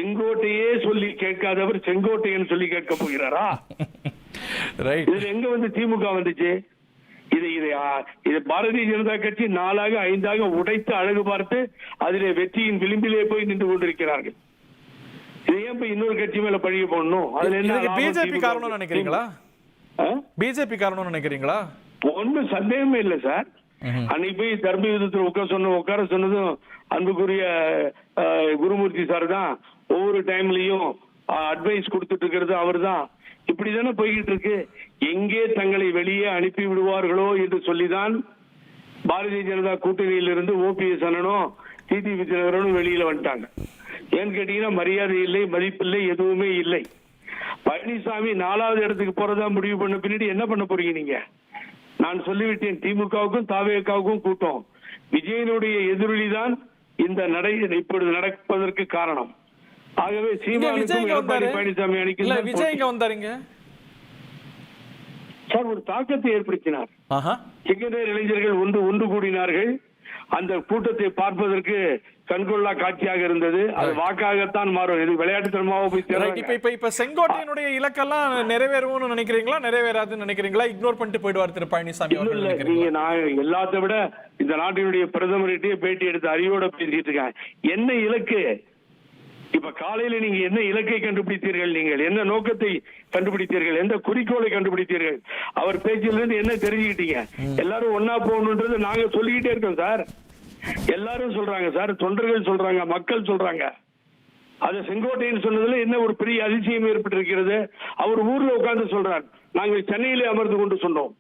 செங்கோட்டையே சொல்லி கேட்காதவர் செங்கோட்டையன் சொல்லி கேட்க போகிறாரா? இதுல எங்க வந்து திமுக வந்துச்சு? இது பாரதிய ஜனதா கட்சி 4ஆக 5ஆக உடைத்து அழகு பார்த்து அதிலே வெற்றியின் விளிம்பிலே போய் நின்று கொண்டிருக்கிறார்கள். இதை ஏன் இன்னொரு கட்சி மேல பழிய போடணும்? அதுல என்ன பிஜேபி காரணம் நினைக்கிறீங்களா? பிஜேபி காரணம் நினைக்கிறீங்களா? ஒன்னும் சந்தேகமே இல்லை சார். அன்னைக்கு போய் தர்ம யுத்தத்தில் உட்கார சொன்னதும் அன்புக்குரிய குருமூர்த்தி சார் தான். ஒவ்வொரு டைம்லயும் அட்வைஸ் கொடுத்துட்டு இருக்கிறது அவர் தான். இப்படிதானே போய்கிட்டு இருக்கு. எங்கே தங்களை வெளியே அனுப்பி விடுவார்களோ என்று சொல்லிதான் பாரதிய ஜனதா கூட்டணியில் இருந்து ஓபிஎஸ் அண்ணனும் டிடிவி தினகரனும் வெளியில வந்துட்டாங்க. ஏன்னு கேட்டீங்கன்னா மரியாதை இல்லை, மதிப்பில்லை, எதுவுமே இல்லை. பழனிசாமி 4வது இடத்துக்கு போறதா முடிவு பண்ண பின்னாடி என்ன பண்ண போறீங்க நீங்க? நான் சொல்லிவிட்டேன், திமுகவுக்கும் தாவேகாவுக்கும் கூட்டம். விஜயனுடைய எதிரொலிதான் இந்த நடை இப்பொழுது நடப்பதற்கு காரணம். ஆகவே சீமானுக்கும் எடப்பாடி பழனிசாமி அணிக்கு விஜய் வந்தாருங்க சார் ஒரு தாக்கத்தை ஏற்படுத்தினார். செகண்டரி இளைஞர்கள் ஒன்று கூடினார்கள். அந்த கூட்டத்தை பார்ப்பதற்கு கண்கொள்ளா காட்சியாக இருந்தது. அது வாக்காகத்தான் மாறும். இது விளையாட்டுத்தனமாக போய் இப்ப செங்கோட்டையினுடைய இலக்கெல்லாம் நிறைவேறும்னு நினைக்கிறீங்களா, நிறைவேறாதுன்னு நினைக்கிறீங்களா? இக்னோர் பண்ணிட்டு போயிடுவார் திரு பழனிசாமி? நீங்க நான் எல்லாத்த விட இந்த நாட்டினுடைய பிரதமர்கிட்டயே பேட்டி எடுத்து அறிவோட பேசிட்டு இருக்கேன். என்ன இலக்கு? இப்ப காலையில நீங்க என்ன இலக்கை கண்டுபிடித்தீர்கள்? நீங்கள் என்ன நோக்கத்தை கண்டுபிடித்தீர்கள்? எந்த குறிக்கோளை கண்டுபிடித்தீர்கள்? அவர் பேச்சிலிருந்து என்ன தெரிஞ்சுக்கிட்டீங்க? எல்லாரும் ஒன்னா போகணுன்றது நாங்க சொல்லிக்கிட்டே இருக்கோம் சார். எல்லாரும் சொல்றாங்க சார், தொண்டர்கள் சொல்றாங்க, மக்கள் சொல்றாங்க. அது செங்கோட்டையன் சொன்னதுல என்ன ஒரு பெரிய அதிசயம் ஏற்பட்டிருக்கிறது? அவர் ஊர்ல உட்கார்ந்து சொல்றார், நாங்கள் சென்னையிலே அமர்ந்து கொண்டு சொன்னோம்.